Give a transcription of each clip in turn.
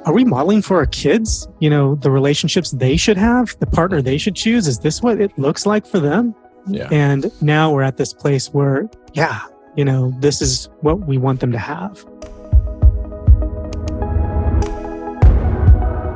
are we modeling for our kids, the relationships they should have, the partner they should choose? Is this what it looks like for them? Yeah. And now we're at this place where, this is what we want them to have.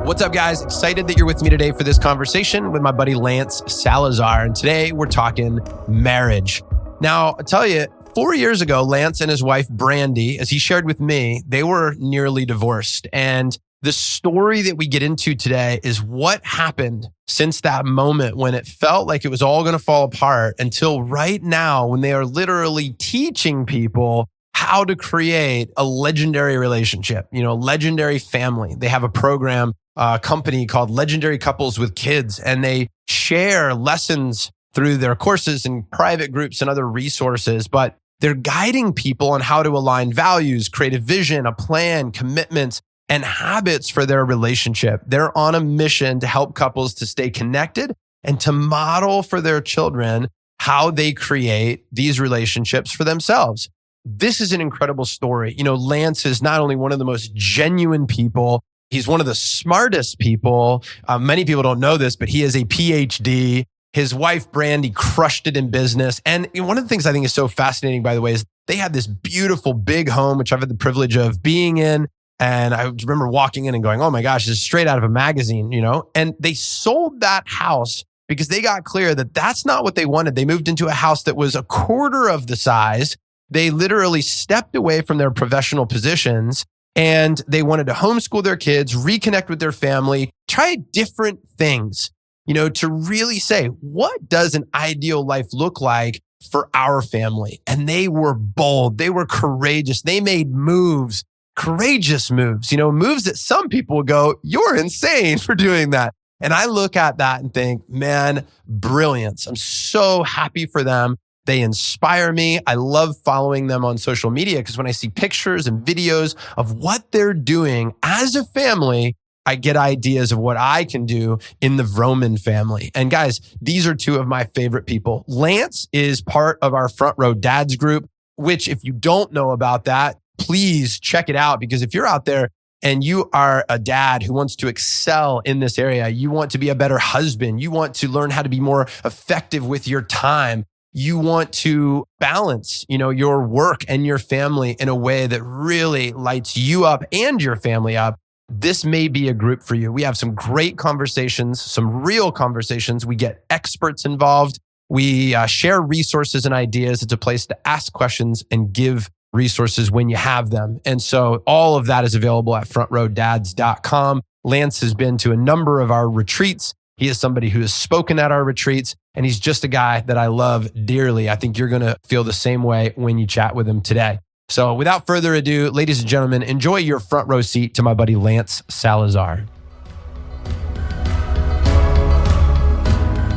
What's up, guys? Excited that you're with me today for this conversation with my buddy Lance Salazar. And today we're talking marriage. Now, I tell you, 4 years ago, Lance and his wife, Brandy, as he shared with me, they were nearly divorced. And the story that we get into today is what happened since that moment when it felt like it was all going to fall apart until right now when they are literally teaching people how to create a legendary relationship, legendary family. They have a program, a company called Legendary Couples with Kids, and they share lessons through their courses and private groups and other resources, but they're guiding people on how to align values, create a vision, a plan, commitments, and habits for their relationship. They're on a mission to help couples to stay connected and to model for their children how they create these relationships for themselves. This is an incredible story. Lance is not only one of the most genuine people, he's one of the smartest people. Many people don't know this, but he has a PhD. His wife, Brandy, crushed it in business. And one of the things I think is so fascinating, by the way, is they had this beautiful big home, which I've had the privilege of being in. And I remember walking in and going, oh my gosh, this is straight out of a magazine, And they sold that house because they got clear that that's not what they wanted. They moved into a house that was a quarter of the size. They literally stepped away from their professional positions and they wanted to homeschool their kids, reconnect with their family, try different things, to really say, what does an ideal life look like for our family? And they were bold. They were courageous. They made moves. Courageous moves, moves that some people would go, you're insane for doing that. And I look at that and think, man, brilliance. I'm so happy for them. They inspire me. I love following them on social media because when I see pictures and videos of what they're doing as a family, I get ideas of what I can do in the Vroman family. And guys, these are two of my favorite people. Lance is part of our Front Row Dads group, which if you don't know about that, please check it out, because if you're out there and you are a dad who wants to excel in this area, you want to be a better husband, you want to learn how to be more effective with your time, you want to balance, your work and your family in a way that really lights you up and your family up, this may be a group for you. We have some great conversations, some real conversations. We get experts involved. We share resources and ideas. It's a place to ask questions and give resources when you have them. And so all of that is available at frontrowdads.com. Lance has been to a number of our retreats. He is somebody who has spoken at our retreats, and he's just a guy that I love dearly. I think you're going to feel the same way when you chat with him today. So without further ado, ladies and gentlemen, enjoy your front row seat to my buddy Lance Salazar.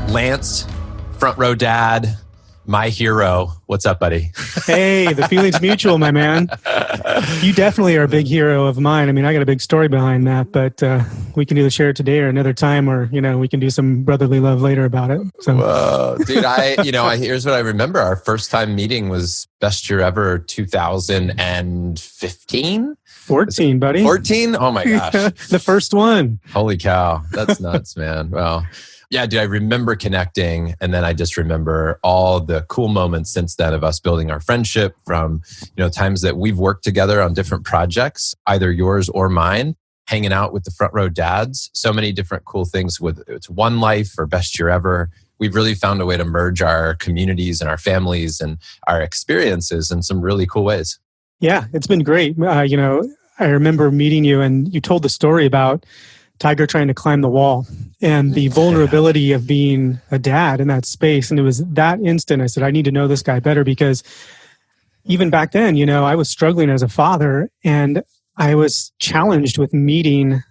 Lance, front row dad, my hero. What's up, buddy? Hey, the feeling's mutual, my man. You definitely are a big hero of mine. I mean, I got a big story behind that, but we can either share it today or another time, or, we can do some brotherly love later about it. So, whoa, dude, here's what I remember. Our first time meeting was best year ever, 2015? 14, buddy. 14? Oh my gosh. The first one. Holy cow. That's nuts, man. Wow. Yeah, dude, I remember connecting, and then I just remember all the cool moments since then of us building our friendship from, times that we've worked together on different projects, either yours or mine, hanging out with the Front Row Dads. So many different cool things with it's One Life or Best Year Ever. We've really found a way to merge our communities and our families and our experiences in some really cool ways. Yeah, it's been great. I remember meeting you, and you told the story about Tiger trying to climb the wall and the vulnerability of being a dad in that space. And it was that instant I said, I need to know this guy better, because even back then, I was struggling as a father, and I was challenged with meeting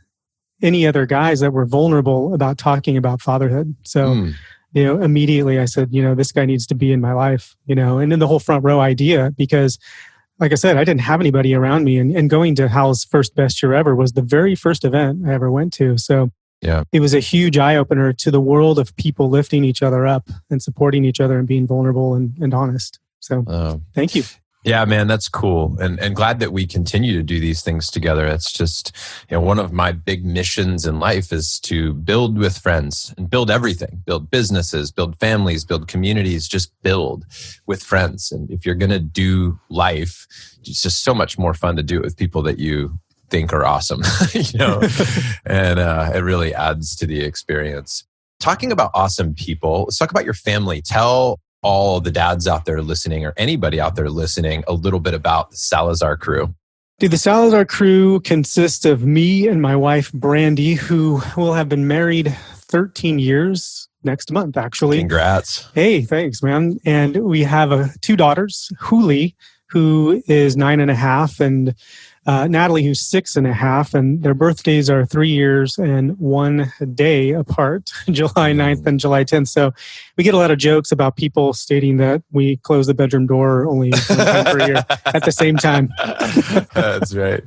any other guys that were vulnerable about talking about fatherhood. So, immediately I said, this guy needs to be in my life, and then the whole Front Row idea, because like I said, I didn't have anybody around me, and going to Hal's first Best Year Ever was the very first event I ever went to. So it was a huge eye-opener to the world of people lifting each other up and supporting each other and being vulnerable and honest. So thank you. Yeah, man, that's cool. And glad that we continue to do these things together. It's just, one of my big missions in life is to build with friends and build everything, build businesses, build families, build communities, just build with friends. And if you're going to do life, it's just so much more fun to do it with people that you think are awesome, and it really adds to the experience. Talking about awesome people, let's talk about your family. Tell all the dads out there listening or anybody out there listening a little bit about the Salazar crew. Dude, the Salazar crew consists of me and my wife, Brandy, who will have been married 13 years next month, actually. Congrats. Hey, thanks, man. And we have 2 daughters, Huli, who is 9.5, and Natalie, who's 6.5, and their birthdays are 3 years and 1 day apart, July 9th and July 10th. So we get a lot of jokes about people stating that we close the bedroom door only 1 time per year at the same time. That's right.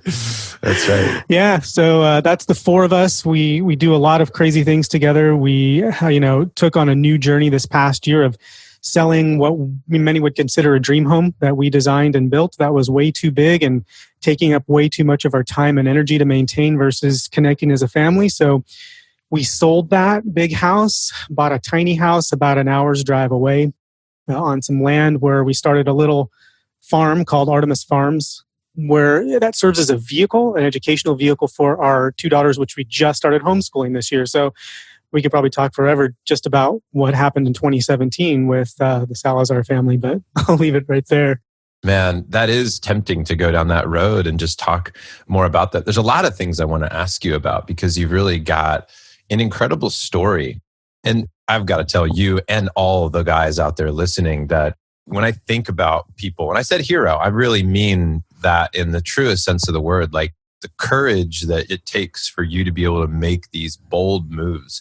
That's right. Yeah. So that's the 4 of us. We do a lot of crazy things together. We, took on a new journey this past year of selling what many would consider a dream home that we designed and built that was way too big and taking up way too much of our time and energy to maintain versus connecting as a family. So we sold that big house, bought a tiny house about an hour's drive away on some land where we started a little farm called Artemis Farms, where that serves as a vehicle, an educational vehicle for our 2 daughters, which we just started homeschooling this year. So we could probably talk forever just about what happened in 2017 with the Salazar family, but I'll leave it right there. Man, that is tempting to go down that road and just talk more about that. There's a lot of things I want to ask you about because you've really got an incredible story. And I've got to tell you and all the guys out there listening that when I think about people, when I said hero, I really mean that in the truest sense of the word, like the courage that it takes for you to be able to make these bold moves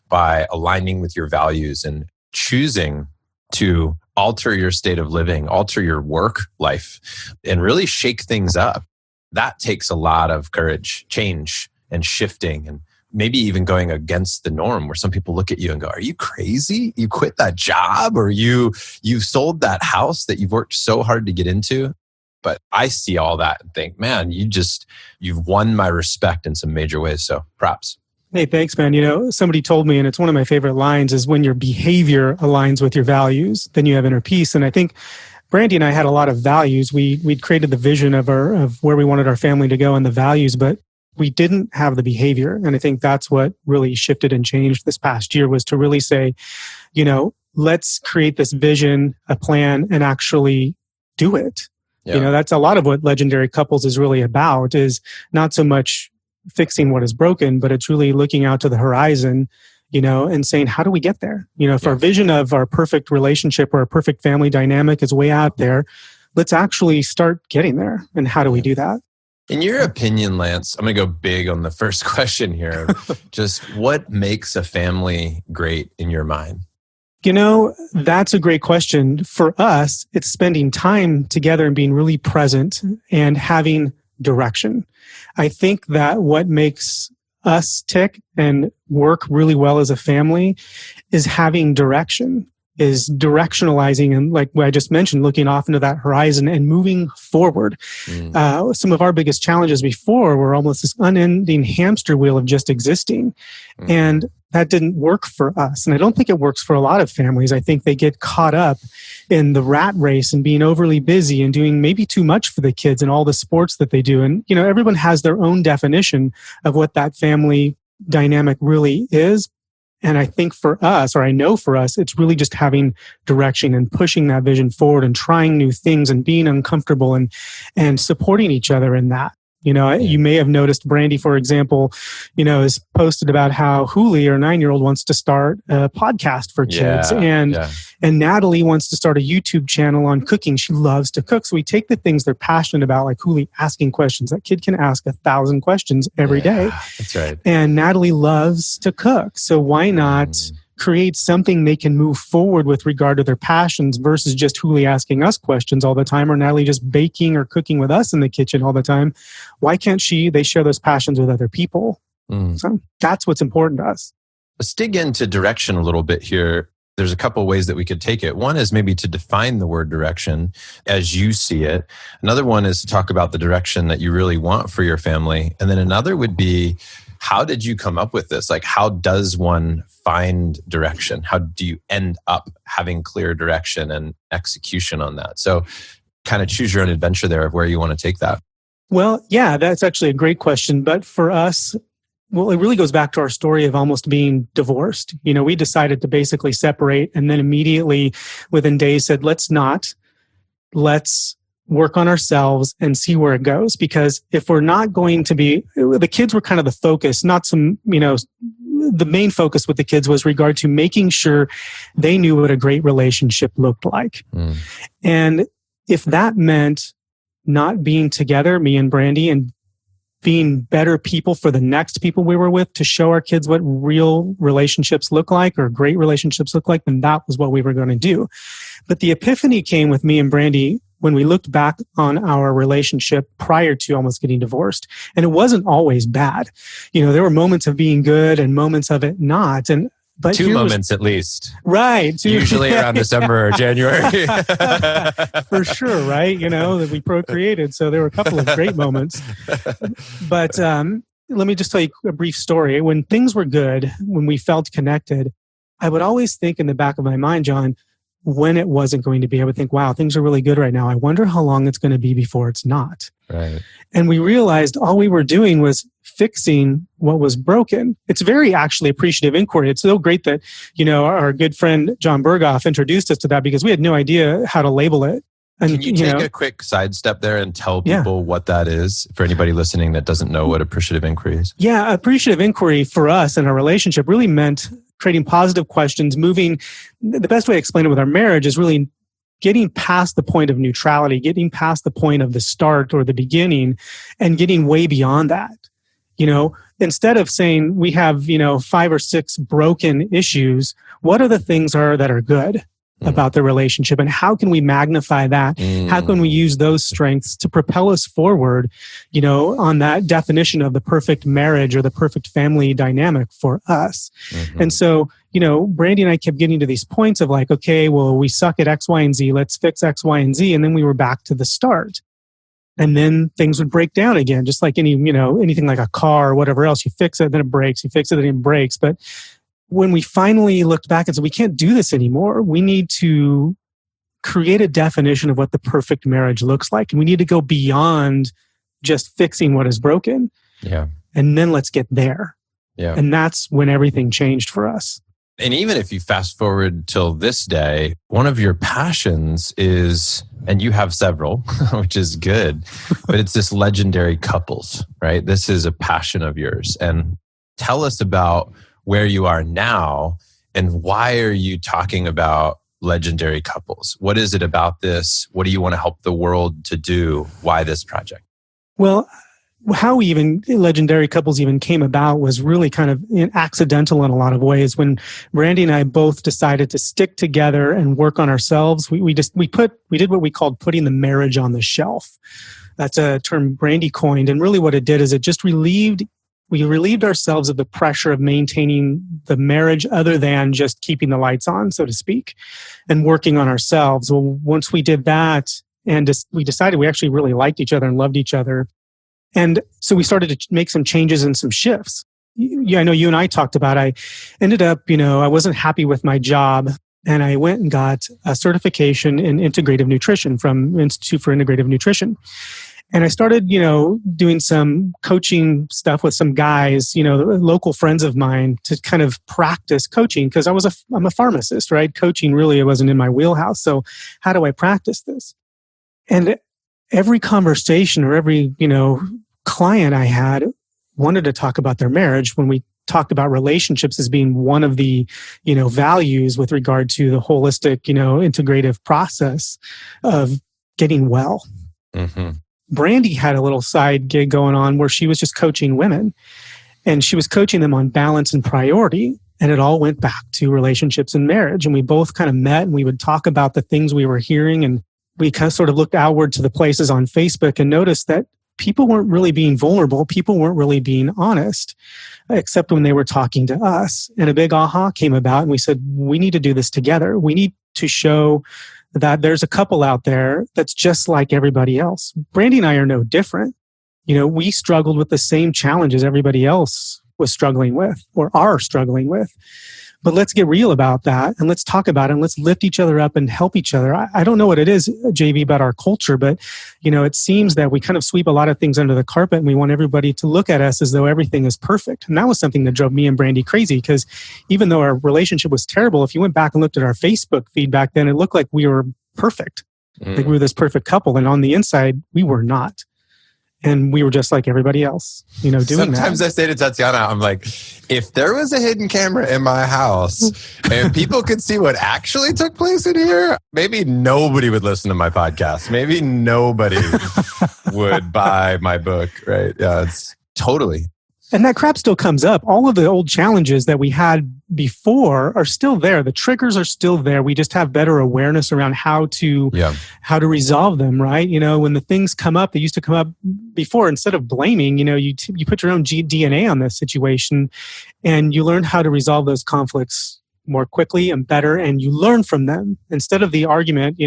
by aligning with your values and choosing to alter your state of living, alter your work life, and really shake things up. That takes a lot of courage, change, and shifting, and maybe even going against the norm where some people look at you and go, are you crazy? You quit that job, or you sold that house that you've worked so hard to get into? But I see all that and think, man, you've won my respect in some major ways. So props. Hey, thanks, man. Somebody told me, and it's one of my favorite lines, is when your behavior aligns with your values, then you have inner peace. And I think Brandy and I had a lot of values. We'd created the vision of where we wanted our family to go and the values, but we didn't have the behavior. And I think that's what really shifted and changed this past year, was to really say, let's create this vision, a plan, and actually do it. Yeah. That's a lot of what Legendary Couples is really about, is not so much fixing what is broken, but it's really looking out to the horizon, and saying, how do we get there? If our vision of our perfect relationship or our perfect family dynamic is way out there, let's actually start getting there. And how do we do that? In your opinion, Lance, I'm going to go big on the first question here. Just what makes a family great in your mind? That's a great question. For us, it's spending time together and being really present and having direction. I think that what makes us tick and work really well as a family is having direction, is directionalizing, and like I just mentioned, looking off into that horizon and moving forward. Some of our biggest challenges before were almost this unending hamster wheel of just existing. And that didn't work for us. And I don't think it works for a lot of families. I think they get caught up in the rat race and being overly busy and doing maybe too much for the kids and all the sports that they do. And, everyone has their own definition of what that family dynamic really is. And I think for us, or I know for us, it's really just having direction and pushing that vision forward and trying new things and being uncomfortable and supporting each other in that. You may have noticed Brandy, for example, has posted about how Huli, our 9-year-old, wants to start a podcast for kids. And Natalie wants to start a YouTube channel on cooking. She loves to cook. So we take the things they're passionate about, like Huli asking questions. That kid can ask 1,000 questions every day. That's right. And Natalie loves to cook. So why not create something they can move forward with regard to their passions versus just Huli asking us questions all the time, or Natalie just baking or cooking with us in the kitchen all the time? Why can't they share those passions with other people? So that's what's important to us. Let's dig into direction a little bit here. there's a couple ways that we could take it. One is maybe to define the word direction as you see it. Another one is to talk about the direction that you really want for your family. And then another would be, how did you come up with this? Like, how does one find direction? How do you end up having clear direction and execution on that? So kind of choose your own adventure there of where you want to take that. Well, yeah, that's actually a great question. But for us, well, it really goes back to our story of almost being divorced. We decided to basically separate, and then immediately within days said, let's work on ourselves and see where it goes. Because if we're not going to be, the kids were kind of the focus, not some, the main focus with the kids was regard to making sure they knew what a great relationship looked like. And if that meant not being together, me and Brandy, and being better people for the next people we were with to show our kids what real relationships look like or great relationships look like, then that was what we were going to do. But the epiphany came with me and Brandy when we looked back on our relationship prior to almost getting divorced. And it wasn't always bad. There were moments of being good and moments of it not. But two moments at least. Right. Usually around December or January. For sure, right? That we procreated. So there were a couple of great moments. But let me just tell you a brief story. When things were good, when we felt connected, I would always think in the back of my mind, John, when it wasn't going to be, I would think, wow, things are really good right now. I wonder how long it's going to be before it's not. Right. And we realized all we were doing was fixing what was broken. It's very actually appreciative inquiry. It's so great that, our good friend John Berghoff introduced us to that because we had no idea how to label it. And, can you take a quick sidestep there and tell people what that is for anybody listening that doesn't know what appreciative inquiry is? Yeah, appreciative inquiry for us in our relationship really meant creating positive questions, moving. The best way to explain it with our marriage is really getting past the point of neutrality, getting past the point of the start or the beginning, and getting way beyond that. Instead of saying we have, 5 or 6 broken issues, what are the things that are good about the relationship, and how can we magnify that? How can we use those strengths to propel us forward, on that definition of the perfect marriage or the perfect family dynamic for us? And so, Brandy and I kept getting to these points of like, okay, well, we suck at X, Y, and Z. Let's fix X, Y, and Z. And then we were back to the start. And then things would break down again, just like anything like a car or whatever else. You fix it, then it breaks. You fix it, then it breaks. But when we finally looked back and said, we can't do this anymore, we need to create a definition of what the perfect marriage looks like. And we need to go beyond just fixing what is broken. Yeah. And then let's get there. Yeah. And that's when everything changed for us. And even if you fast forward till this day, one of your passions is, and you have several, which is good, but it's this legendary couples, right? This is a passion of yours. And tell us about where you are now and why are you talking about legendary couples? What is it about this? What do you want to help the world to do? Why this project? Well, how legendary couples even came about was really kind of accidental in a lot of ways. When Brandy and I both decided to stick together and work on ourselves, we did what we called putting the marriage on the shelf. That's a term Brandy coined. And really what it did is it just relieved ourselves of the pressure of maintaining the marriage other than just keeping the lights on, so to speak, and working on ourselves. Well, once we did that and we decided we actually really liked each other and loved each other. And so we started to make some changes and some shifts. I know you and I talked about, I ended up, I wasn't happy with my job. And I went and got a certification in integrative nutrition from Institute for Integrative Nutrition. And I started, doing some coaching stuff with some guys, local friends of mine to kind of practice coaching because I'm a pharmacist, right? Coaching really wasn't in my wheelhouse. So how do I practice this? And every conversation or every, client I had wanted to talk about their marriage when we talked about relationships as being one of the, values with regard to the holistic, integrative process of getting well. Mm-hmm. Brandy had a little side gig going on where she was just coaching women and she was coaching them on balance and priority. And it all went back to relationships and marriage. And we both kind of met and we would talk about the things we were hearing. And we kind of sort of looked outward to the places on Facebook and noticed that people weren't really being vulnerable. People weren't really being honest, except when they were talking to us. And a big aha came about, and we said, we need to do this together. We need to show that there's a couple out there that's just like everybody else. Brandy and I are no different. We struggled with the same challenges everybody else was struggling with or are struggling with. But let's get real about that, and let's talk about it, and let's lift each other up and help each other. I don't know what it is, JV, about our culture, but it seems that we kind of sweep a lot of things under the carpet, and we want everybody to look at us as though everything is perfect. And that was something that drove me and Brandy crazy, because even though our relationship was terrible, if you went back and looked at our Facebook feed back then, it looked like we were perfect. Like we were this perfect couple, and on the inside, we were not. And we were just like everybody else, doing that. Sometimes I say to Tatiana, I'm like, if there was a hidden camera in my house and people could see what actually took place in here, maybe nobody would listen to my podcast. Maybe nobody would buy my book, right? Yeah, it's totally. And that crap still comes up. All of the old challenges that we had before are still there. The triggers are still there. We just have better awareness around how to resolve them, right? When the things come up that used to come up before, instead of blaming, you put your own DNA on this situation, and you learn how to resolve those conflicts more quickly and better, and you learn from them. Instead of the argument,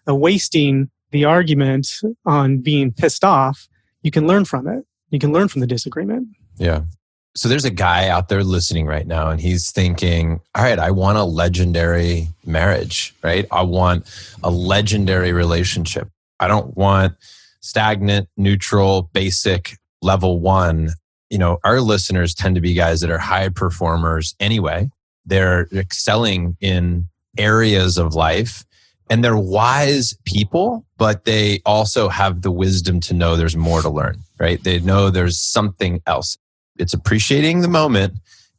wasting the argument on being pissed off, you can learn from it. You can learn from the disagreement. Yeah. So there's a guy out there listening right now, and he's thinking, all right, I want a legendary marriage, right? I want a legendary relationship. I don't want stagnant, neutral, basic, level one. Our listeners tend to be guys that are high performers anyway. They're excelling in areas of life, and they're wise people, but they also have the wisdom to know there's more to learn, right? They know there's something else. It's appreciating the moment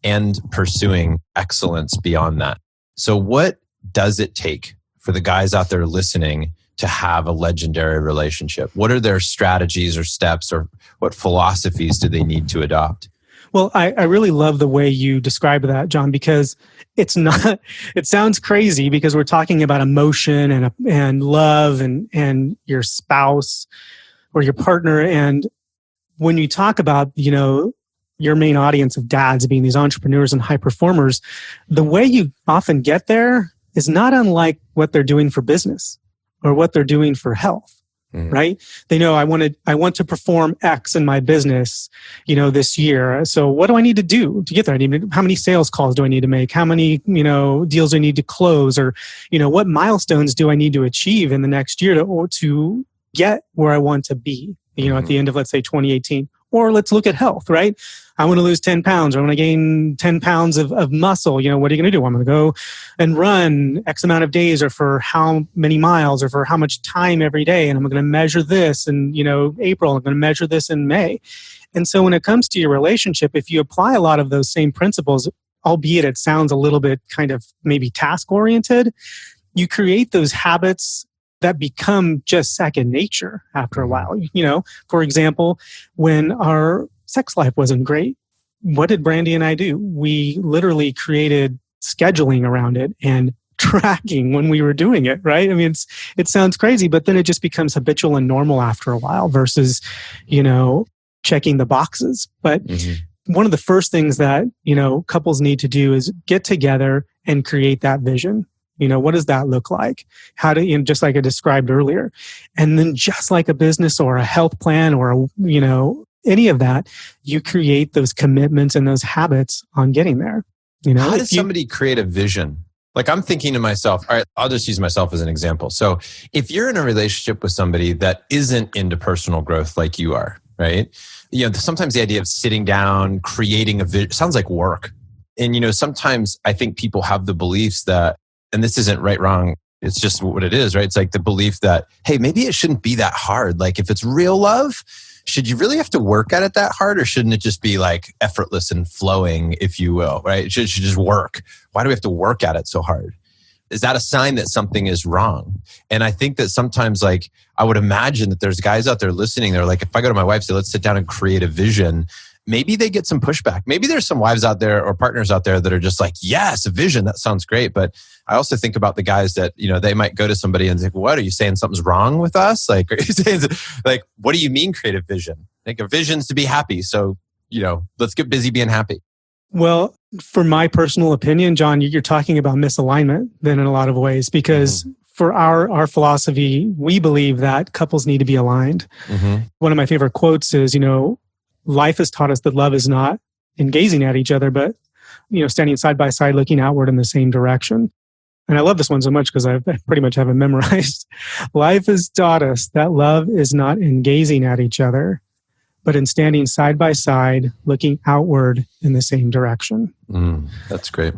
and pursuing excellence beyond that. So what does it take for the guys out there listening to have a legendary relationship? What are their strategies or steps, or what philosophies do they need to adopt? Well, I really love the way you describe that, John, because it sounds crazy because we're talking about emotion and love and your spouse or your partner. And when you talk about, your main audience of dads being these entrepreneurs and high performers, the way you often get there is not unlike what they're doing for business or what they're doing for health. Right? They know I want to perform X in my business, this year. So what do I need to do to get there? How many sales calls do I need to make? How many, deals do I need to close? Or, what milestones do I need to achieve in the next year to get where I want to be, at the end of, let's say, 2018. Or let's look at health, right? I want to lose 10 pounds or I want to gain 10 pounds of muscle. What are you going to do? I'm going to go and run X amount of days or for how many miles or for how much time every day. And I'm going to measure this in, April. I'm going to measure this in May. And so when it comes to your relationship, if you apply a lot of those same principles, albeit it sounds a little bit kind of maybe task oriented, you create those habits that become just second nature after a while. For example, when our sex life wasn't great, what did Brandy and I do? We literally created scheduling around it and tracking when we were doing it, right? It sounds crazy, but then it just becomes habitual and normal after a while versus, checking the boxes. But one of the first things that, couples need to do is get together and create that vision. What does that look like? Just like I described earlier. And then just like a business or a health plan or, any of that, you create those commitments and those habits on getting there. How does somebody create a vision? Like I'm thinking to myself, all right, I'll just use myself as an example. So if you're in a relationship with somebody that isn't into personal growth like you are, right? Sometimes the idea of sitting down, creating a vision sounds like work. And, sometimes I think people have the beliefs that, and this isn't right, wrong, it's just what it is, right? It's like the belief that, hey, maybe it shouldn't be that hard. Like if it's real love, should you really have to work at it that hard, or shouldn't it just be like effortless and flowing, if you will, right? It should just work. Why do we have to work at it so hard? Is that a sign that something is wrong? And I think that sometimes, like, I would imagine that there's guys out there listening. They're like, if I go to my wife and say, let's sit down and create a vision, maybe they get some pushback. Maybe there's some wives out there or partners out there that are just like, yes, a vision, that sounds great. But I also think about the guys that, they might go to somebody and say, what, are you saying something's wrong with us? Like, are you saying, like, what do you mean creative vision? Like, a vision's to be happy. So, let's get busy being happy. Well, for my personal opinion, John, you're talking about misalignment then in a lot of ways, because for our philosophy, we believe that couples need to be aligned. One of my favorite quotes is, life has taught us that love is not in gazing at each other, but, standing side by side, looking outward in the same direction. And I love this one so much because I pretty much have it memorized. Life has taught us that love is not in gazing at each other, but in standing side by side, looking outward in the same direction. That's great.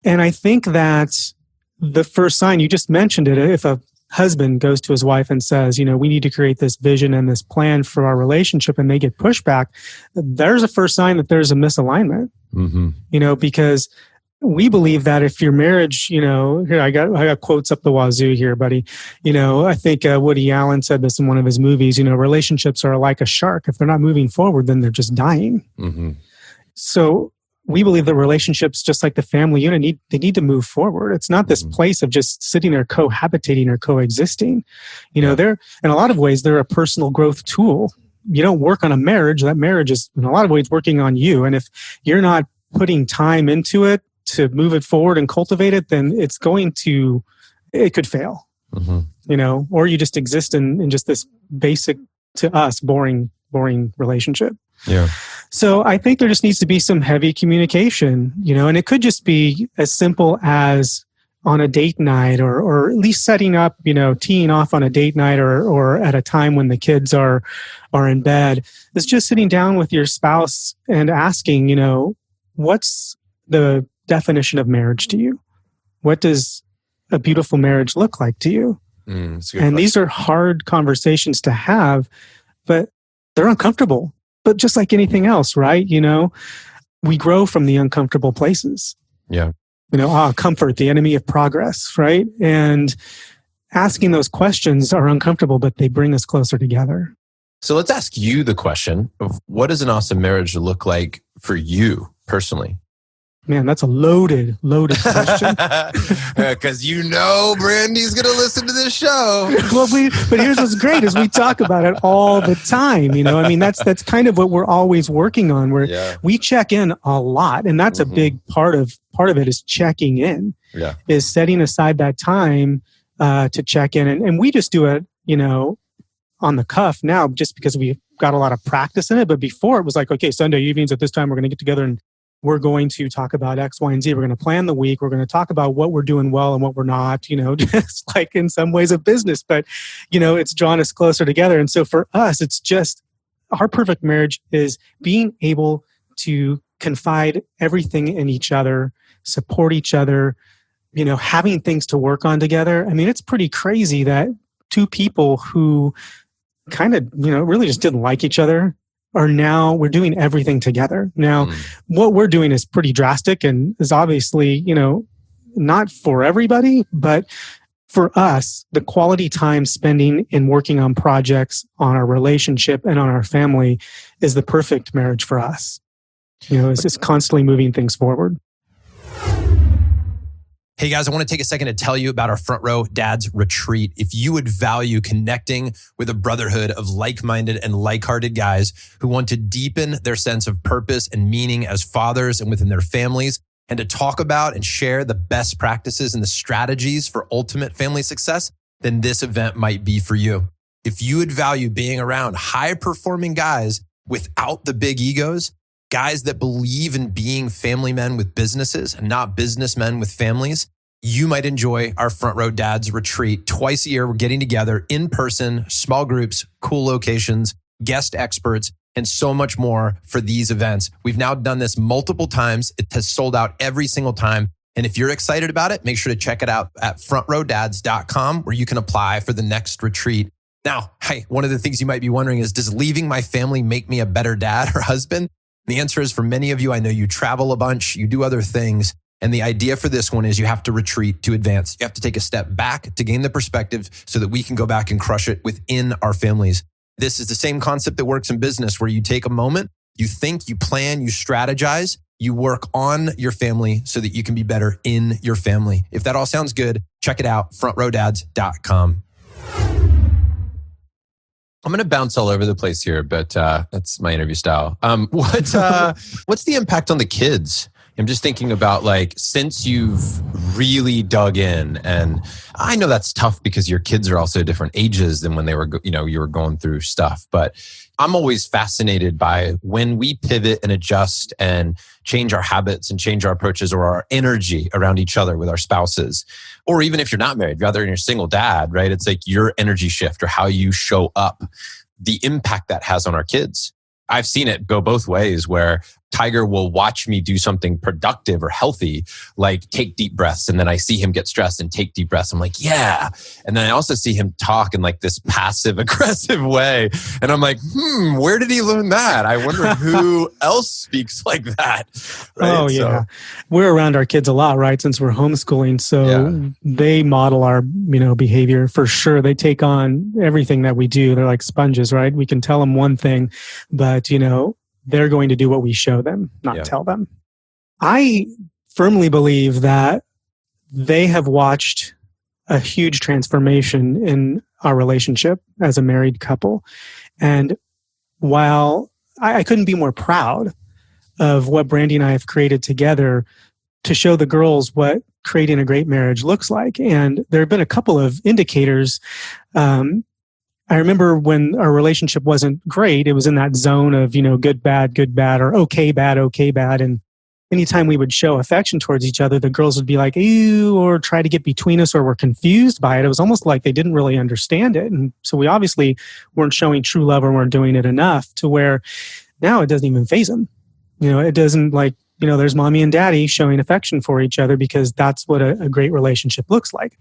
And I think that the first sign, you just mentioned it, if a husband goes to his wife and says, we need to create this vision and this plan for our relationship, and they get pushback, there's a first sign that there's a misalignment, because we believe that if your marriage, here I got quotes up the wazoo here, buddy. I think Woody Allen said this in one of his movies. Relationships are like a shark. If they're not moving forward, then they're just dying. So we believe that relationships, just like the family unit, they need to move forward. It's not this place of just sitting there cohabitating or coexisting. They're in a lot of ways they're a personal growth tool. You don't work on a marriage. That marriage is in a lot of ways working on you. And if you're not putting time into it to move it forward and cultivate it, then it could fail, or you just exist in just this basic, to us, boring relationship. Yeah. So I think there just needs to be some heavy communication, and it could just be as simple as on a date night or at least setting up, teeing off on a date night or at a time when the kids are in bed. It's just sitting down with your spouse and asking, what's the definition of marriage to you? What does a beautiful marriage look like to you? And question. These are hard conversations to have, but they're uncomfortable. But just like anything else, right? We grow from the uncomfortable places. Yeah. Comfort, the enemy of progress, right? And asking those questions are uncomfortable, but they bring us closer together. So let's ask you the question of what does an awesome marriage look like for you personally? Man, that's a loaded question. Because Brandy's going to listen to this show. Well, but here's what's great is we talk about it all the time. That's kind of what we're always working on. We check in a lot, and that's a big part of it is checking in. Yeah, is setting aside that time to check in, and we just do it, on the cuff now, just because we've got a lot of practice in it. But before it was like, okay, Sunday evenings at this time, we're going to get together and we're going to talk about X, Y, and Z. We're going to plan the week. We're going to talk about what we're doing well and what we're not, just like in some ways of business. But, it's drawn us closer together. And so for us, it's just our perfect marriage is being able to confide everything in each other, support each other, having things to work on together. I mean, it's pretty crazy that two people who kind of, really just didn't like each other we're doing everything together. Now, what we're doing is pretty drastic and is obviously, not for everybody, but for us, the quality time spending in working on projects, on our relationship and on our family is the perfect marriage for us. It's just constantly moving things forward. Hey guys, I want to take a second to tell you about our Front Row Dads Retreat. If you would value connecting with a brotherhood of like-minded and like-hearted guys who want to deepen their sense of purpose and meaning as fathers and within their families, and to talk about and share the best practices and the strategies for ultimate family success, then this event might be for you. If you would value being around high-performing guys without the big egos, guys that believe in being family men with businesses and not businessmen with families, you might enjoy our Front Row Dads Retreat. Twice a year, we're getting together in person, small groups, cool locations, guest experts, and so much more for these events. We've now done this multiple times. It has sold out every single time. And if you're excited about it, make sure to check it out at frontrowdads.com where you can apply for the next retreat. Now, hey, one of the things you might be wondering is, does leaving my family make me a better dad or husband? The answer is, for many of you, I know you travel a bunch, you do other things. And the idea for this one is you have to retreat to advance. You have to take a step back to gain the perspective so that we can go back and crush it within our families. This is the same concept that works in business, where you take a moment You think, you plan, you strategize, you work on your family so that you can be better in your family. If that all sounds good, check it out, frontrowdads.com. I'm going to bounce all over the place here, but that's my interview style. What's the impact on the kids? I'm just thinking about like, since you've really dug in, and I know that's tough because your kids are also different ages than when they were, you were going through stuff. But I'm always fascinated by when we pivot and adjust and change our habits and change our approaches or our energy around each other with our spouses. Or even if you're not married, rather you're a single dad, right? It's like your energy shift or how you show up, the impact that has on our kids. I've seen it go both ways where Tiger will watch me do something productive or healthy, like take deep breaths. And then I see him get stressed and take deep breaths. I'm like, yeah. And then I also see him talk in like this passive aggressive way. And I'm like, where did he learn that? I wonder who else speaks like that. Right? Oh, yeah. We're around our kids a lot, right? Since we're homeschooling. So they model our, behavior for sure. They take on everything that we do. They're like sponges, right? We can tell them one thing, but, they're going to do what we show them, not tell them. I firmly believe that they have watched a huge transformation in our relationship as a married couple. And while I couldn't be more proud of what Brandy and I have created together to show the girls what creating a great marriage looks like. And there have been a couple of indicators. I remember when our relationship wasn't great, it was in that zone of, good, bad, or okay, bad. And anytime we would show affection towards each other, the girls would be like, ew, or try to get between us or were confused by it. It was almost like they didn't really understand it. And so we obviously weren't showing true love or weren't doing it enough to where now it doesn't even faze them. It doesn't like, there's mommy and daddy showing affection for each other because that's what a great relationship looks like.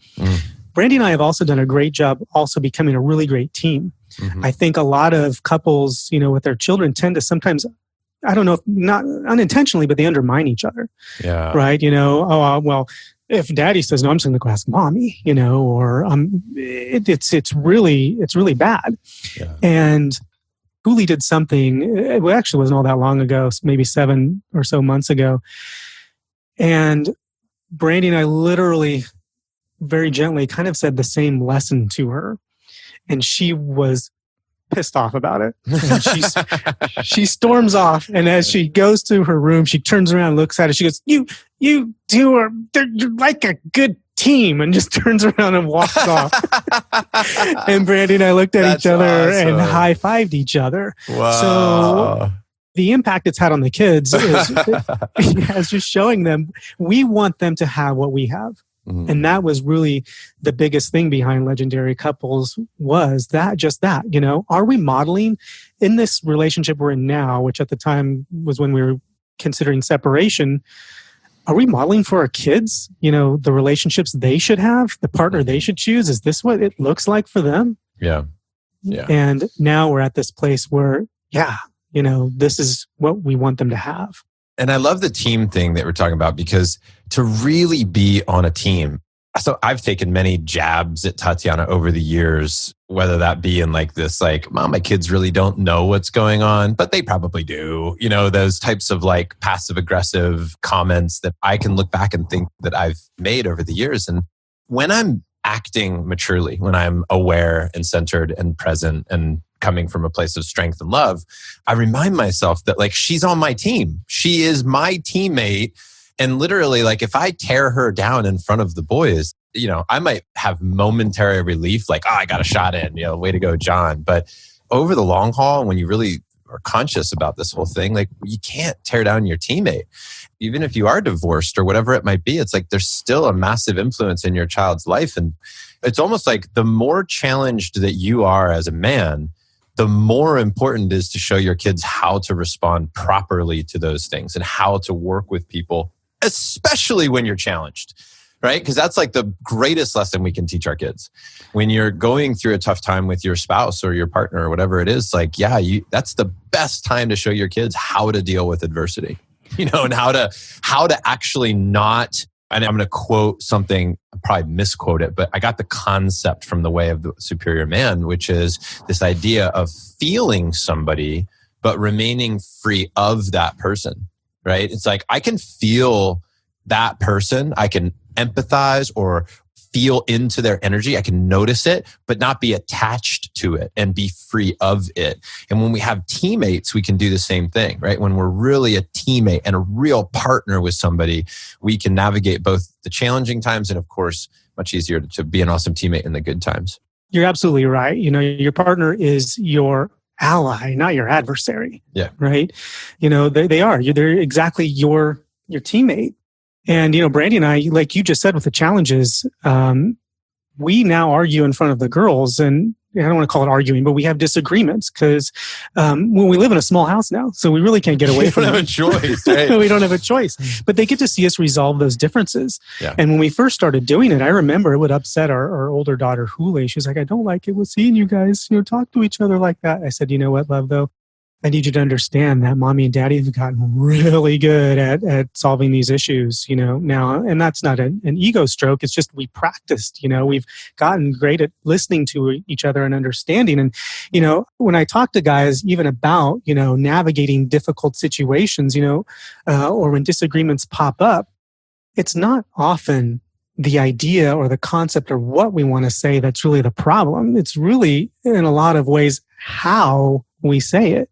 Brandy and I have also done a great job also becoming a really great team. I think a lot of couples, with their children tend to sometimes, I don't know, if not unintentionally, but they undermine each other. Yeah. Right? Well, if daddy says no, I'm just going to go ask mommy, or it's really bad. Yeah. And Cooley did something, it actually wasn't all that long ago, maybe 7 or so months ago. And Brandy and I literally very gently kind of said the same lesson to her. And she was pissed off about it. And she storms off. And as she goes to her room, she turns around and looks at it. She goes, you two are, you're like a good team, and just turns around and walks off. And Brandy and I looked at each other and high-fived each other. Wow. So the impact it's had on the kids is just showing them we want them to have what we have. And that was really the biggest thing behind Legendary Couples was that, are we modeling in this relationship we're in now, which at the time was when we were considering separation, are we modeling for our kids, the relationships they should have, the partner they should choose? Is this what it looks like for them? Yeah. And now we're at this place where, this is what we want them to have. And I love the team thing that we're talking about because to really be on a team. So I've taken many jabs at Tatiana over the years, whether that be in like this, like, Mom, my kids really don't know what's going on, but they probably do. Those types of like passive aggressive comments that I can look back and think that I've made over the years. And when I'm acting maturely, when I'm aware and centered and present and coming from a place of strength and love, I remind myself that like she's on my team. She is my teammate. And literally, like if I tear her down in front of the boys, I might have momentary relief, like, I got a shot in, way to go, John. But over the long haul, when you really are conscious about this whole thing, like you can't tear down your teammate. Even if you are divorced or whatever it might be, it's like there's still a massive influence in your child's life. And it's almost like the more challenged that you are as a man, the more important it is to show your kids how to respond properly to those things and how to work with people, especially when you're challenged, right? Because that's like the greatest lesson we can teach our kids. When you're going through a tough time with your spouse or your partner or whatever it is, like, that's the best time to show your kids how to deal with adversity, and how to actually not. And I'm going to quote something, I'll probably misquote it, but I got the concept from The Way of the Superior Man, which is this idea of feeling somebody but remaining free of that person, right? It's like I can feel that person. I can empathize or feel into their energy. I can notice it, but not be attached to it and be free of it. And when we have teammates, we can do the same thing, right? When we're really a teammate and a real partner with somebody, we can navigate both the challenging times and, of course, much easier to be an awesome teammate in the good times. You're absolutely right. Your partner is your ally, not your adversary. Yeah. Right. They are. They're exactly your teammate. And, Brandy and I, like you just said with the challenges, we now argue in front of the girls. And I don't want to call it arguing, but we have disagreements because when we live in a small house now, so we really can't get away from it. We don't have a choice. Right? We don't have a choice. But they get to see us resolve those differences. Yeah. And when we first started doing it, I remember it would upset our older daughter, Hule. She's like, I don't like it with seeing you guys, talk to each other like that. I said, you know what, love, though? I need you to understand that mommy and daddy have gotten really good at solving these issues, now. And that's not an ego stroke. It's just we practiced, we've gotten great at listening to each other and understanding. And, when I talk to guys even about, navigating difficult situations, or when disagreements pop up, it's not often the idea or the concept or what we want to say that's really the problem. It's really, in a lot of ways, how we say it.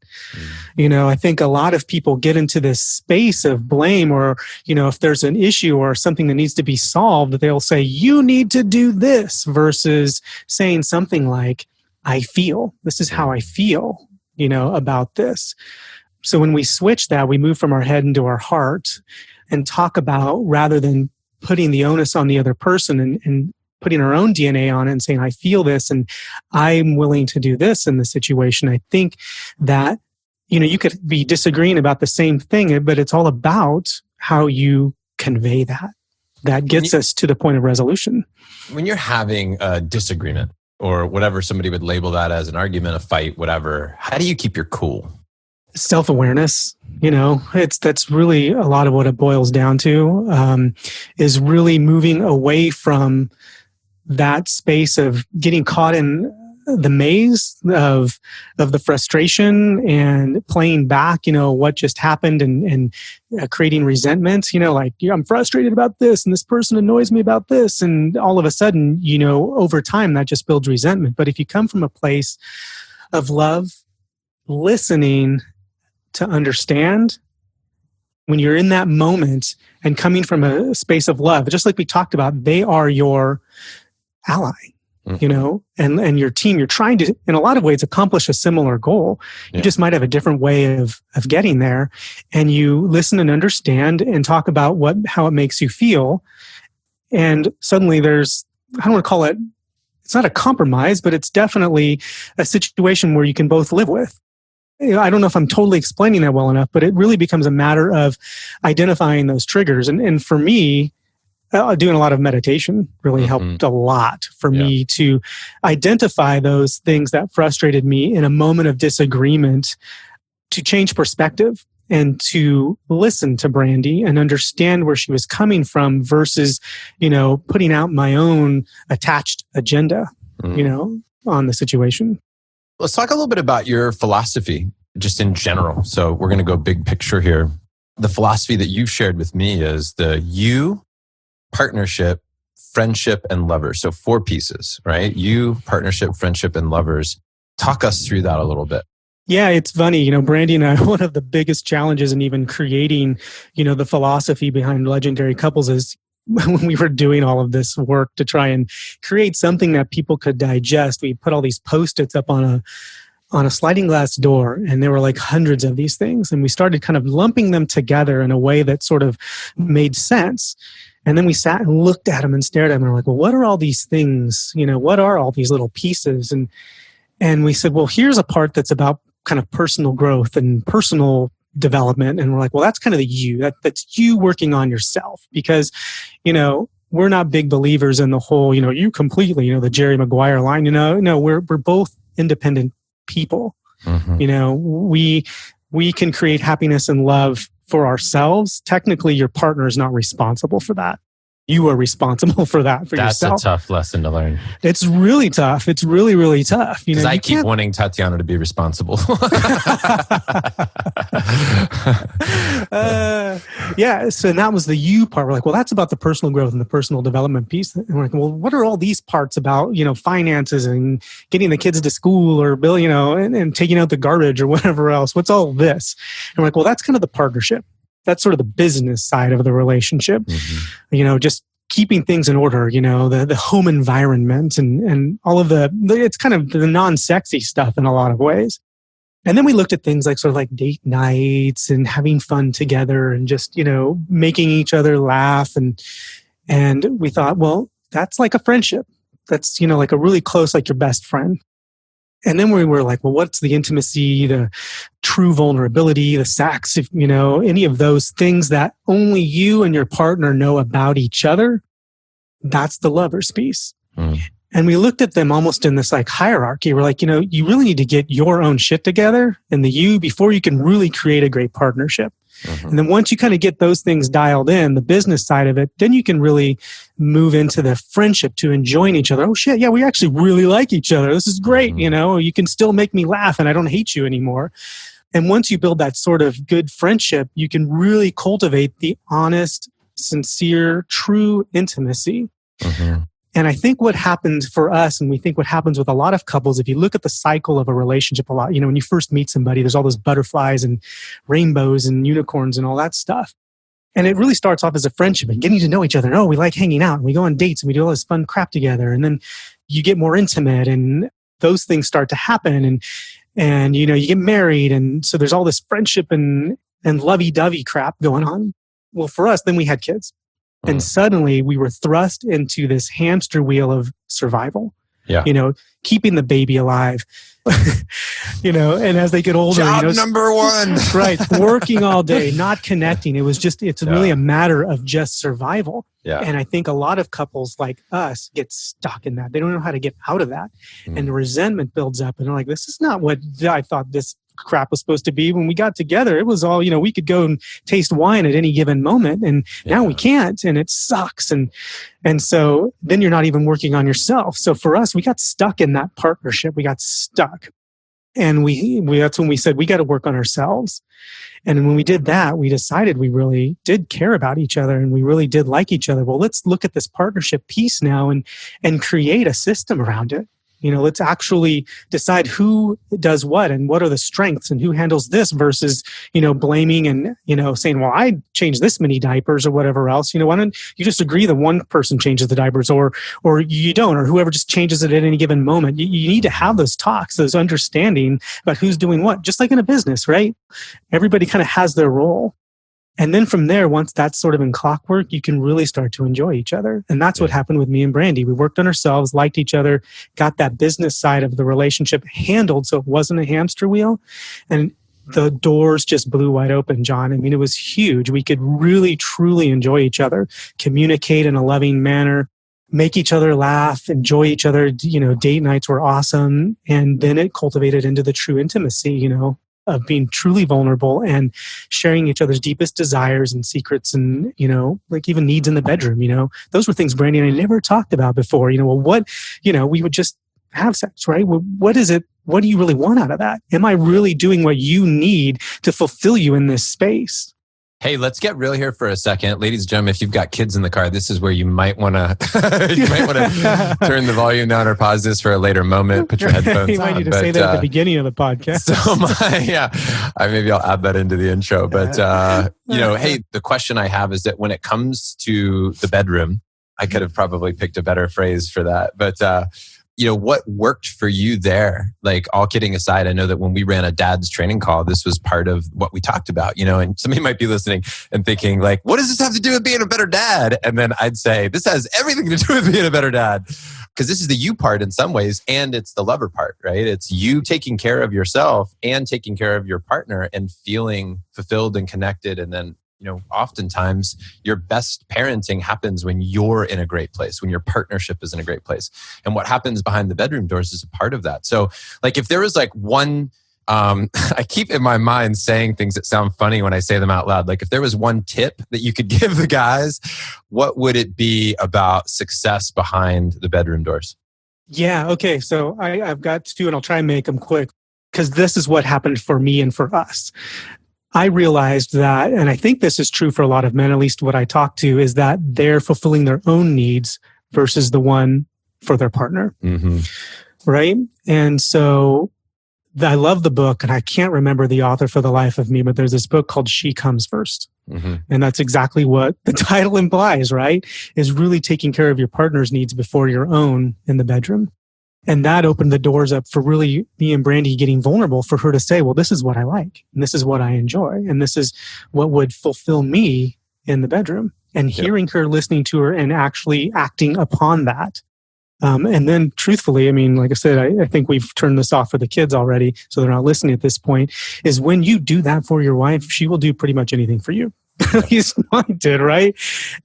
I think a lot of people get into this space of blame or, if there's an issue or something that needs to be solved, they'll say, you need to do this versus saying something like, this is how I feel, about this. So when we switch that, we move from our head into our heart and talk about, rather than putting the onus on the other person and putting our own DNA on it and saying, I feel this and I'm willing to do this in the situation. I think that, you could be disagreeing about the same thing, but it's all about how you convey that. That gets us to the point of resolution. When you're having a disagreement or whatever somebody would label that as, an argument, a fight, whatever, how do you keep your cool? Self-awareness, that's really a lot of what it boils down to, is really moving away from that space of getting caught in the maze of the frustration and playing back, what just happened and creating resentment, like, I'm frustrated about this and this person annoys me about this. And all of a sudden, over time, that just builds resentment. But if you come from a place of love, listening to understand, when you're in that moment and coming from a space of love, just like we talked about, they are your ally, and your team. You're trying to, in a lot of ways, accomplish a similar goal. You just might have a different way of getting there. And you listen and understand and talk about how it makes you feel. And suddenly there's, I don't want to call it, it's not a compromise, but it's definitely a situation where you can both live with. I don't know if I'm totally explaining that well enough, but it really becomes a matter of identifying those triggers. And for me, doing a lot of meditation really helped a lot for me to identify those things that frustrated me in a moment of disagreement, to change perspective and to listen to Brandy and understand where she was coming from versus, putting out my own attached agenda, on the situation. Let's talk a little bit about your philosophy, just in general. So we're going to go big picture here. The philosophy that you've shared with me is the you, partnership, friendship, and lovers. So 4 pieces, right? You, partnership, friendship, and lovers. Talk us through that a little bit. Yeah, it's funny. Brandy and I, one of the biggest challenges in even creating, the philosophy behind Legendary Couples is when we were doing all of this work to try and create something that people could digest. We put all these Post-its up on a sliding glass door, and there were like hundreds of these things. And we started kind of lumping them together in a way that sort of made sense. And then we sat and looked at them and stared at them and we're like, well, what are all these things? What are all these little pieces? And we said, well, here's a part that's about kind of personal growth and personal development. And we're like, well, that's kind of the you. That's you working on yourself. Because, we're not big believers in the whole, you completely, the Jerry Maguire line. No, we're both independent people. We can create happiness and love for ourselves. Technically, your partner is not responsible for that. You are responsible for that for That's yourself. a tough lesson to learn. It's really tough. It's really, really tough. Because I keep wanting Tatiana to be responsible. Yeah. So that was the you part. We're like, well, that's about the personal growth and the personal development piece. And we're like, well, what are all these parts about, finances and getting the kids to school or bill, and taking out the garbage or whatever else? What's all this? And we're like, well, that's kind of the partnership. That's sort of the business side of the relationship. Mm-hmm. Just keeping things in order, the home environment and all of it's kind of the non-sexy stuff in a lot of ways. And then we looked at things like sort of like date nights and having fun together and just, making each other laugh. And we thought, well, that's like a friendship. That's, like a really close, like your best friend. And then we were like, well, what's the intimacy, the true vulnerability, the sex, any of those things that only you and your partner know about each other? That's the lover's piece. Mm. And we looked at them almost in this like hierarchy. We're like, you really need to get your own shit together and the you before you can really create a great partnership. Mm-hmm. And then once you kind of get those things dialed in, the business side of it, then you can really move into the friendship to enjoying each other. Oh shit, yeah, we actually really like each other. This is great. Mm-hmm. You can still make me laugh and I don't hate you anymore. And once you build that sort of good friendship, you can really cultivate the honest, sincere, true intimacy. Mm-hmm. And I think what happens for us, and we think what happens with a lot of couples, if you look at the cycle of a relationship a lot, when you first meet somebody, there's all those butterflies and rainbows and unicorns and all that stuff. And it really starts off as a friendship and getting to know each other. And, we like hanging out and we go on dates and we do all this fun crap together. And then you get more intimate and those things start to happen. And you get married. And so there's all this friendship and lovey-dovey crap going on. Well, for us, then we had kids. And suddenly we were thrust into this hamster wheel of survival. Yeah. Keeping the baby alive. And as they get older, job number one. Right. Working all day, not connecting. It's really a matter of just survival. Yeah. And I think a lot of couples like us get stuck in that. They don't know how to get out of that. And the resentment builds up and they're like, this is not what I thought this crap was supposed to be. When we got together, it was all, we could go and taste wine at any given moment. And now we can't, and it sucks. And so then you're not even working on yourself. So for us, we got stuck in that partnership. We got stuck. And we that's when we said, we got to work on ourselves. And when we did that, we decided we really did care about each other and we really did like each other. Well, let's look at this partnership piece now and create a system around it. Let's actually decide who does what and what are the strengths and who handles this versus, blaming and, saying, well, I changed this many diapers or whatever else. Why don't you just agree that one person changes the diapers or you don't, or whoever just changes it at any given moment. You need to have those talks, those understanding about who's doing what, just like in a business, right? Everybody kind of has their role. And then from there, once that's sort of in clockwork, you can really start to enjoy each other. And that's what happened with me and Brandy. We worked on ourselves, liked each other, got that business side of the relationship handled so it wasn't a hamster wheel. And the doors just blew wide open, John. I mean, it was huge. We could really, truly enjoy each other, communicate in a loving manner, make each other laugh, enjoy each other. Date nights were awesome. And then it cultivated into the true intimacy, of being truly vulnerable and sharing each other's deepest desires and secrets and, like even needs in the bedroom, those were things Brandy and I never talked about before. We would just have sex, right? What is it? What do you really want out of that? Am I really doing what you need to fulfill you in this space? Hey, let's get real here for a second. Ladies and gentlemen, if you've got kids in the car, this is where you might want to turn the volume down or pause this for a later moment. Put your headphones on. You might need to say that at the beginning of the podcast. So maybe I'll add that into the intro. But, hey, the question I have is that when it comes to the bedroom, I could have probably picked a better phrase for that. But, what worked for you there? Like, all kidding aside, I know that when we ran a dad's training call, this was part of what we talked about, and somebody might be listening and thinking like, what does this have to do with being a better dad? And then I'd say, this has everything to do with being a better dad. Because this is the you part in some ways, and it's the lover part, right? It's you taking care of yourself and taking care of your partner and feeling fulfilled and connected. And then, oftentimes your best parenting happens when you're in a great place, when your partnership is in a great place. And what happens behind the bedroom doors is a part of that. So like if there was like one I keep in my mind saying things that sound funny when I say them out loud. Like if there was one tip that you could give the guys, what would it be about success behind the bedroom doors? Yeah. Okay. So I've got two, and I'll try and make them quick because this is what happened for me and for us. I realized that, and I think this is true for a lot of men, at least what I talk to, is that they're fulfilling their own needs versus the one for their partner. Mm-hmm. Right. And so I love the book, and I can't remember the author for the life of me, but there's this book called She Comes First. Mm-hmm. And that's exactly what the title implies, right? Is really taking care of your partner's needs before your own in the bedroom. And that opened the doors up for really me and Brandy getting vulnerable for her to say, well, this is what I like, and this is what I enjoy, and this is what would fulfill me in the bedroom. And hearing her, listening to her, and actually acting upon that. And then truthfully, I mean, like I said, I think we've turned this off for the kids already, so they're not listening at this point, is when you do that for your wife, she will do pretty much anything for you. At least mine did, right?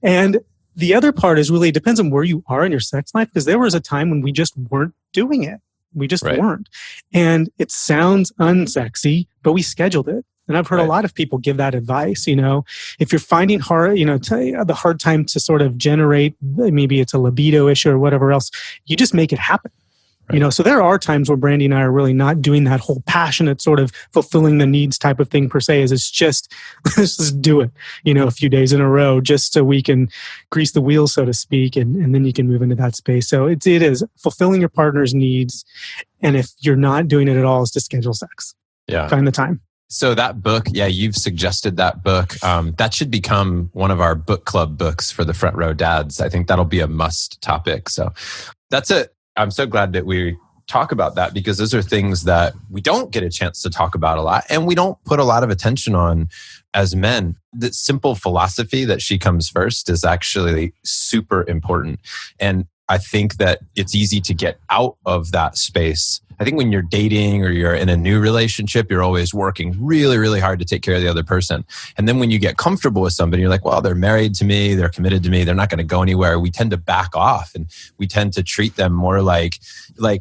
And the other part is really, it depends on where you are in your sex life, because there was a time when we just weren't doing it. We just weren't. And it sounds unsexy, but we scheduled it. And I've heard a lot of people give that advice, if you're finding hard, the hard time to sort of generate, maybe it's a libido issue or whatever else, you just make it happen. Right. So there are times where Brandy and I are really not doing that whole passionate sort of fulfilling the needs type of thing per se, is it's just, let's just do it, a few days in a row, just so we can grease the wheels, so to speak. And then you can move into that space. So it is fulfilling your partner's needs. And if you're not doing it at all, is to schedule sex. Yeah. Find the time. So that book, you've suggested that book. That should become one of our book club books for the front row dads. I think that'll be a must topic. So that's it. I'm so glad that we talk about that, because those are things that we don't get a chance to talk about a lot, and we don't put a lot of attention on as men. The simple philosophy that she comes first is actually super important. And I think that it's easy to get out of that space. I think when you're dating or you're in a new relationship, you're always working really, really hard to take care of the other person. And then when you get comfortable with somebody, you're like, well, they're married to me, they're committed to me, they're not going to go anywhere. We tend to back off, and we tend to treat them more like,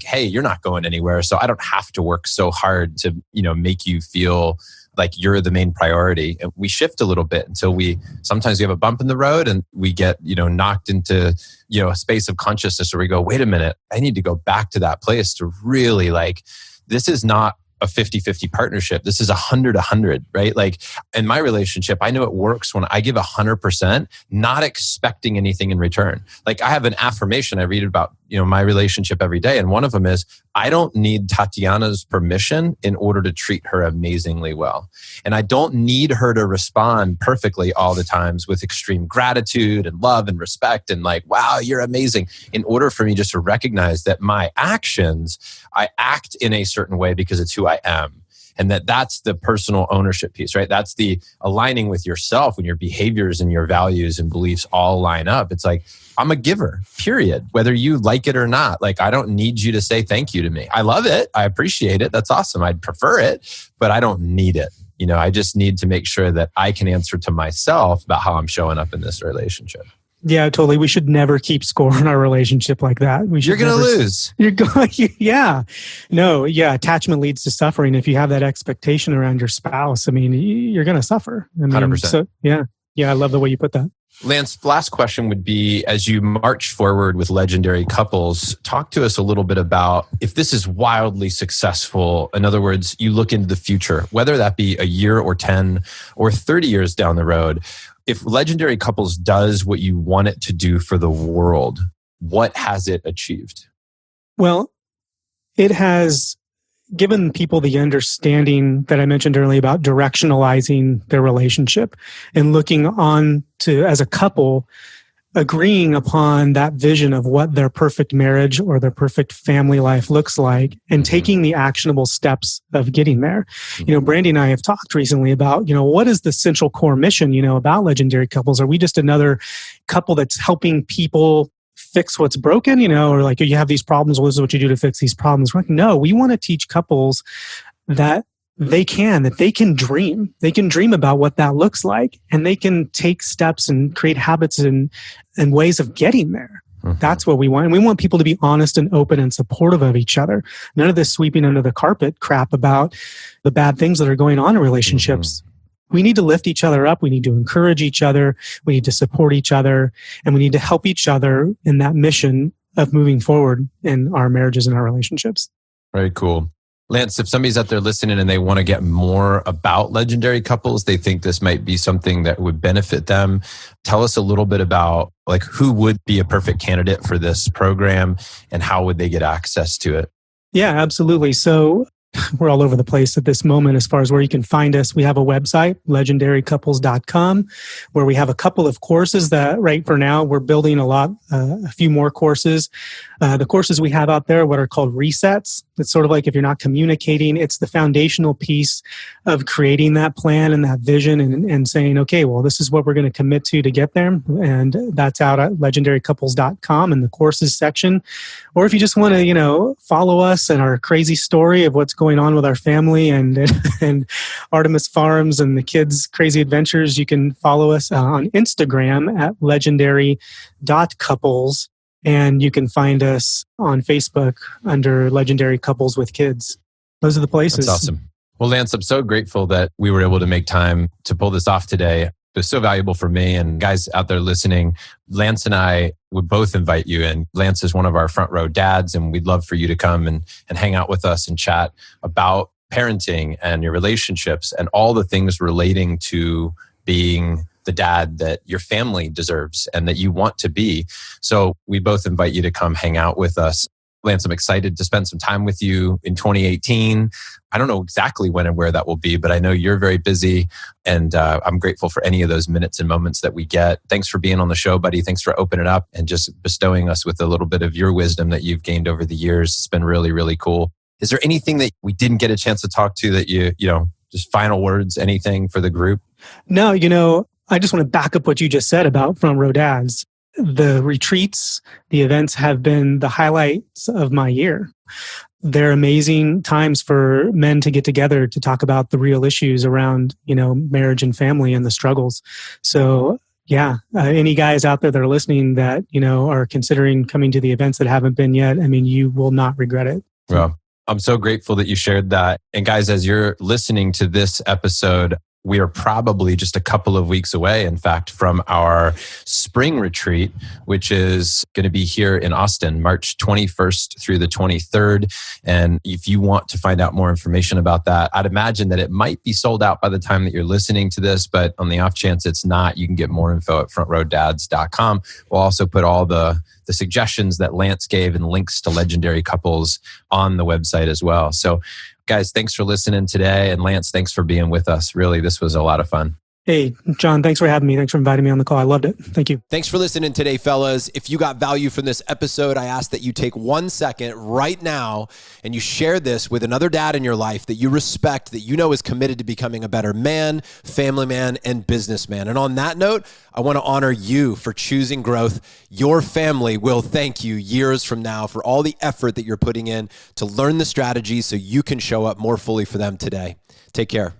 hey, you're not going anywhere, so I don't have to work so hard to, make you feel like you're the main priority. And we shift a little bit until sometimes we have a bump in the road, and we get, knocked into, a space of consciousness where we go, wait a minute, I need to go back to that place to really this is not a 50-50 partnership. This is 100-100, right? Like in my relationship, I know it works when I give 100%, not expecting anything in return. Like I have an affirmation I read about, my relationship every day. And one of them is, I don't need Tatiana's permission in order to treat her amazingly well. And I don't need her to respond perfectly all the times with extreme gratitude and love and respect and like, wow, you're amazing. In order for me just to recognize that my actions, I act in a certain way because it's who I am. And that's the personal ownership piece, right? That's the aligning with yourself when your behaviors and your values and beliefs all line up. It's like, I'm a giver, period. Whether you like it or not. Like, I don't need you to say thank you to me. I love it. I appreciate it. That's awesome. I'd prefer it, but I don't need it. I just need to make sure that I can answer to myself about how I'm showing up in this relationship. Yeah, totally. We should never keep score in our relationship like that. You're going to lose. You're going, yeah. No, yeah. Attachment leads to suffering. If you have that expectation around your spouse, I mean, you're going to suffer. 100%. So, yeah. I love the way you put that. Lance, last question would be, as you march forward with legendary couples, talk to us a little bit about if this is wildly successful. In other words, you look into the future, whether that be a year or 10 or 30 years down the road. If Legendary Couples does what you want it to do for the world, what has it achieved? Well, it has given people the understanding that I mentioned earlier about directionalizing their relationship and looking on to, as a couple, agreeing upon that vision of what their perfect marriage or their perfect family life looks like and taking the actionable steps of getting there. Brandy and I have talked recently about, what is the central core mission, about Legendary Couples? Are we just another couple that's helping people fix what's broken, or like you have these problems, well, this is what you do to fix these problems? We're like, no, we want to teach couples that they can dream. They can dream about what that looks like, and they can take steps and create habits and ways of getting there. That's what we want. And we want people to be honest and open and supportive of each other. None of this sweeping under the carpet crap about the bad things that are going on in relationships. We need to lift each other up. We need to encourage each other. We need to support each other. And we need to help each other in that mission of moving forward in our marriages and our relationships. Very cool. Lance, if somebody's out there listening and they want to get more about legendary couples, they think this might be something that would benefit them. Tell us a little bit about like who would be a perfect candidate for this program and how would they get access to it? Yeah, absolutely. So we're all over the place at this moment as far as where you can find us. We have a website, legendarycouples.com, where we have a couple of courses that right for now we're building a few more courses. The courses we have out there, what are called resets. It's sort of like if you're not communicating, it's the foundational piece of creating that plan and that vision and saying, okay, well, this is what we're going to commit to get there. And that's out at legendarycouples.com in the courses section. Or if you just want to, follow us and our crazy story of what's going on with our family and Artemis Farms and the kids' crazy adventures, you can follow us on Instagram at legendary.couples. And you can find us on Facebook under Legendary Couples with Kids. Those are the places. That's awesome. Well, Lance, I'm so grateful that we were able to make time to pull this off today. It was so valuable for me and guys out there listening. Lance and I would both invite you in. Lance is one of our front row dads, and we'd love for you to come and hang out with us and chat about parenting and your relationships and all the things relating to being the dad that your family deserves and that you want to be. So we both invite you to come hang out with us. Lance, I'm excited to spend some time with you in 2018. I don't know exactly when and where that will be, but I know you're very busy and I'm grateful for any of those minutes and moments that we get. Thanks for being on the show, buddy. Thanks for opening up and just bestowing us with a little bit of your wisdom that you've gained over the years. It's been really, really cool. Is there anything that we didn't get a chance to talk to that just final words, anything for the group? No, I just want to back up what you just said about front row dads. The retreats, the events have been the highlights of my year. They're amazing times for men to get together to talk about the real issues around, marriage and family and the struggles. So yeah, any guys out there that are listening that, are considering coming to the events that haven't been yet, you will not regret it. Well, I'm so grateful that you shared that. And guys, as you're listening to this episode, we are probably just a couple of weeks away, in fact, from our spring retreat, which is going to be here in Austin, March 21st through the 23rd. And if you want to find out more information about that, I'd imagine that it might be sold out by the time that you're listening to this, but on the off chance it's not, you can get more info at frontrowdads.com. We'll also put all the suggestions that Lance gave and links to legendary couples on the website as well. So guys, thanks for listening today. And Lance, thanks for being with us. Really, this was a lot of fun. Hey, John, thanks for having me. Thanks for inviting me on the call. I loved it. Thank you. Thanks for listening today, fellas. If you got value from this episode, I ask that you take 1 second right now and you share this with another dad in your life that you respect, that you know is committed to becoming a better man, family man, and businessman. And on that note, I want to honor you for choosing growth. Your family will thank you years from now for all the effort that you're putting in to learn the strategies so you can show up more fully for them today. Take care.